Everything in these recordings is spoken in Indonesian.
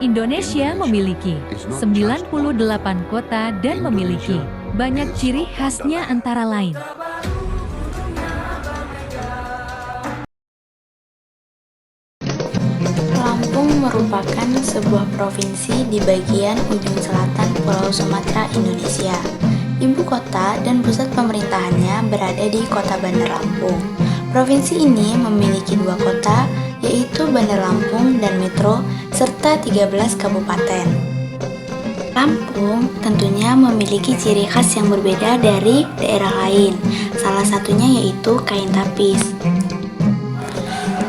Indonesia memiliki 98 kota dan memiliki banyak ciri khasnya antara lain. Lampung merupakan sebuah provinsi di bagian ujung selatan Pulau Sumatera, Indonesia. Ibu kota dan pusat pemerintahannya berada di Kota Bandar Lampung. Provinsi ini memiliki dua kota, yaitu Bandar Lampung dan Metro, serta 13 kabupaten. Lampung tentunya memiliki ciri khas yang berbeda dari daerah lain, salah satunya yaitu kain tapis.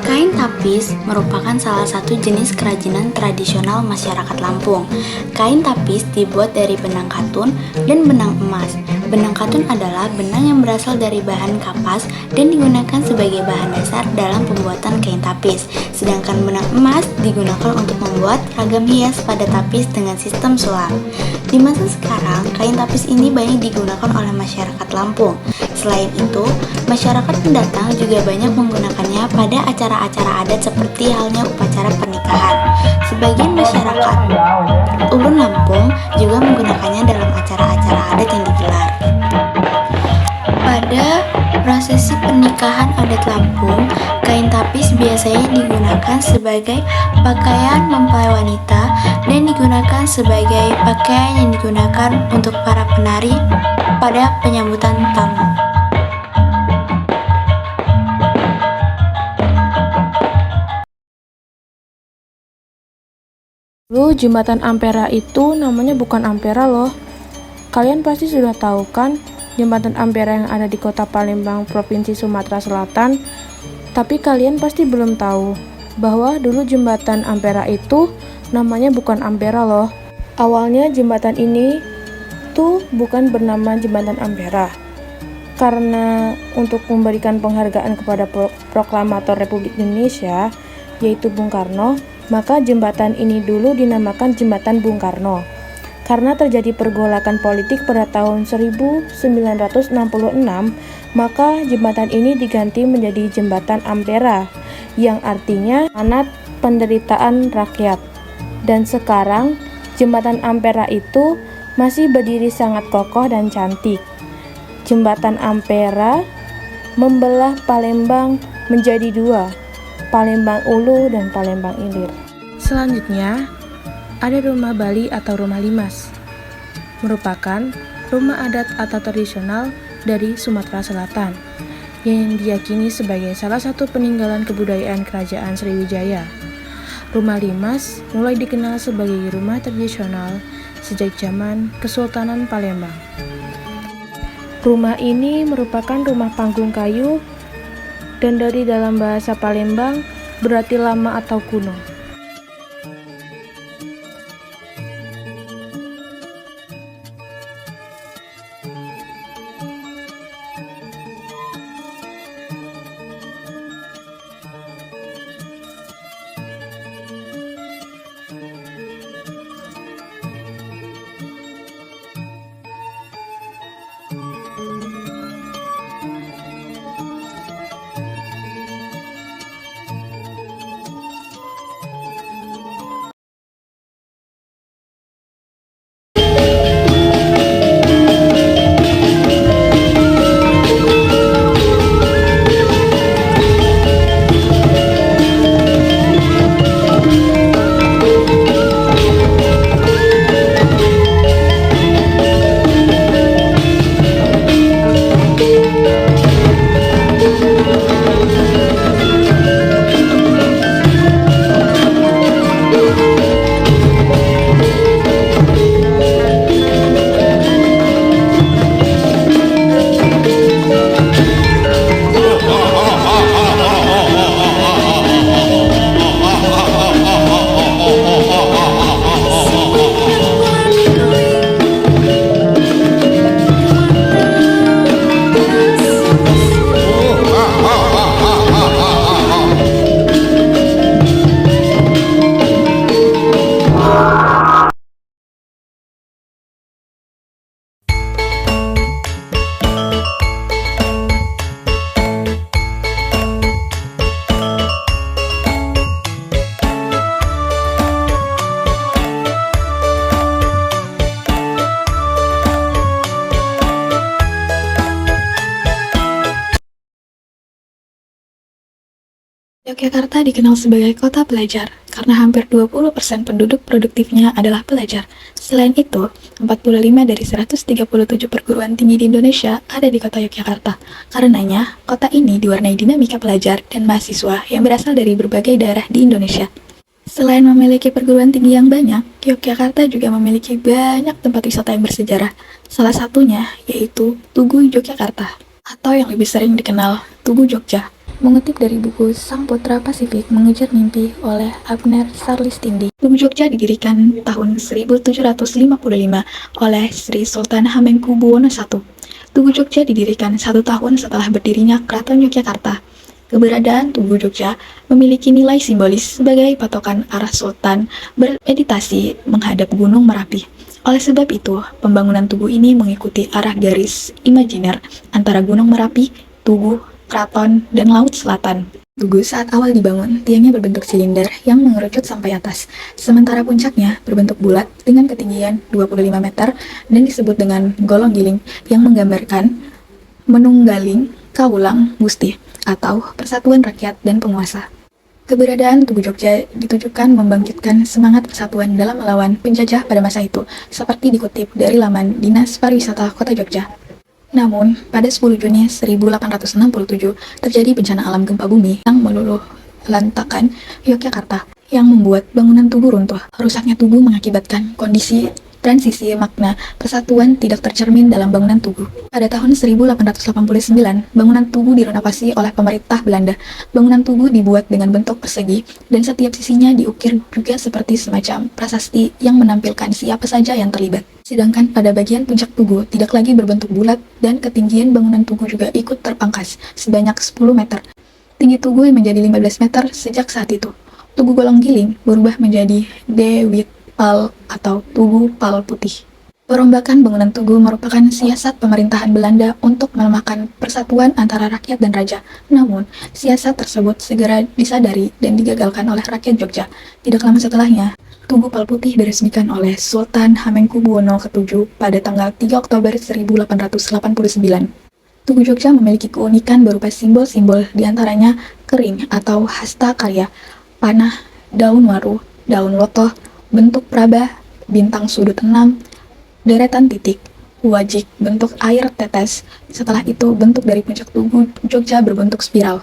Kain tapis merupakan salah satu jenis kerajinan tradisional masyarakat Lampung. Kain tapis dibuat dari benang katun dan benang emas. Benang katun adalah benang yang berasal dari bahan kapas dan digunakan sebagai bahan dasar dalam pembuatan kain tapis. Sedangkan benang emas digunakan untuk membuat ragam hias pada tapis dengan sistem sulam. Di masa sekarang, kain tapis ini banyak digunakan oleh masyarakat Lampung. Selain itu, masyarakat pendatang juga banyak menggunakannya pada acara-acara adat seperti halnya upacara pernikahan. Sebagian masyarakat ulun Lampung juga menggunakannya dalam acara-acara adat yang digelar. Pada prosesi pernikahan adat Lampung, kain tapis biasanya digunakan sebagai pakaian mempelai wanita dan digunakan sebagai pakaian yang digunakan untuk para penari pada penyambutan tamu. Dulu jembatan Ampera itu namanya bukan Ampera loh. Kalian pasti sudah tahu kan jembatan Ampera yang ada di kota Palembang, Provinsi Sumatera Selatan. Tapi kalian pasti belum tahu bahwa dulu jembatan Ampera itu namanya bukan Ampera loh. Awalnya jembatan ini tuh bukan bernama jembatan Ampera. Karena untuk memberikan penghargaan kepada proklamator Republik Indonesia, yaitu Bung Karno, maka jembatan ini dulu dinamakan Jembatan Bung Karno. Karena terjadi pergolakan politik pada tahun 1966, maka jembatan ini diganti menjadi Jembatan Ampera, yang artinya amanat penderitaan rakyat. Dan sekarang, Jembatan Ampera itu masih berdiri sangat kokoh dan cantik. Jembatan Ampera membelah Palembang menjadi dua, Palembang Ulu dan Palembang Ilir. Selanjutnya, ada rumah Bali atau rumah limas. Merupakan rumah adat atau tradisional dari Sumatera Selatan yang diyakini sebagai salah satu peninggalan kebudayaan Kerajaan Sriwijaya. Rumah limas mulai dikenal sebagai rumah tradisional sejak zaman Kesultanan Palembang. Rumah ini merupakan rumah panggung kayu dan dari dalam bahasa Palembang berarti lama atau kuno. Yogyakarta dikenal sebagai kota pelajar karena hampir 20% penduduk produktifnya adalah pelajar. Selain itu, 45 dari 137 perguruan tinggi di Indonesia ada di kota Yogyakarta. Karenanya, kota ini diwarnai dinamika pelajar dan mahasiswa yang berasal dari berbagai daerah di Indonesia. Selain memiliki perguruan tinggi yang banyak, Yogyakarta juga memiliki banyak tempat wisata yang bersejarah. Salah satunya yaitu Tugu Yogyakarta, atau yang lebih sering dikenal Tugu Jogja. Mengutip dari buku Sang Putra Pasifik Mengejar Mimpi oleh Abner Sarlistindi, Tugu Jogja didirikan tahun 1755 oleh Sri Sultan Hamengkubuwono I. Tugu Jogja didirikan 1 tahun setelah berdirinya Keraton Yogyakarta. Keberadaan Tugu Jogja memiliki nilai simbolis sebagai patokan arah Sultan bermeditasi menghadap Gunung Merapi. Oleh sebab itu, pembangunan tugu ini mengikuti arah garis imajiner antara Gunung Merapi, Tugu, Keraton, dan Laut Selatan. Tugu saat awal dibangun, tiangnya berbentuk silinder yang mengerucut sampai atas, sementara puncaknya berbentuk bulat dengan ketinggian 25 meter dan disebut dengan golong giling yang menggambarkan menunggaling kaulang gusti atau persatuan rakyat dan penguasa. Keberadaan Tugu Jogja ditujukan membangkitkan semangat persatuan dalam melawan penjajah pada masa itu, seperti dikutip dari laman Dinas Pariwisata Kota Jogja. Namun, pada 10 Juni 1867, terjadi bencana alam gempa bumi yang meluluh lantakan Yogyakarta, yang membuat bangunan tugu runtuh. Rusaknya tugu mengakibatkan kondisi transisi makna persatuan tidak tercermin dalam bangunan tugu. Pada tahun 1889, bangunan tugu direnovasi oleh pemerintah Belanda. Bangunan tugu dibuat dengan bentuk persegi, dan setiap sisinya diukir juga seperti semacam prasasti yang menampilkan siapa saja yang terlibat. Sedangkan pada bagian puncak tugu tidak lagi berbentuk bulat dan ketinggian bangunan tugu juga ikut terpangkas sebanyak 10 meter. Tinggi tugu menjadi 15 meter sejak saat itu. Tugu golong giling berubah menjadi Dewit Pal atau Tugu Pal Putih. Perombakan bangunan tugu merupakan siasat pemerintahan Belanda untuk melemahkan persatuan antara rakyat dan raja. Namun, siasat tersebut segera disadari dan digagalkan oleh rakyat Jogja. Tidak lama setelahnya, Tugu Pal Putih diresmikan oleh Sultan Hamengkubuwono VII pada tanggal 3 Oktober 1889. Tugu Jogja memiliki keunikan berupa simbol-simbol diantaranya kering atau hasta karya, panah, daun waru, daun lotoh, bentuk prabah, bintang sudut 6, deretan titik, wajik bentuk air tetes. Setelah itu, bentuk dari puncak Tugu Jogja berbentuk spiral.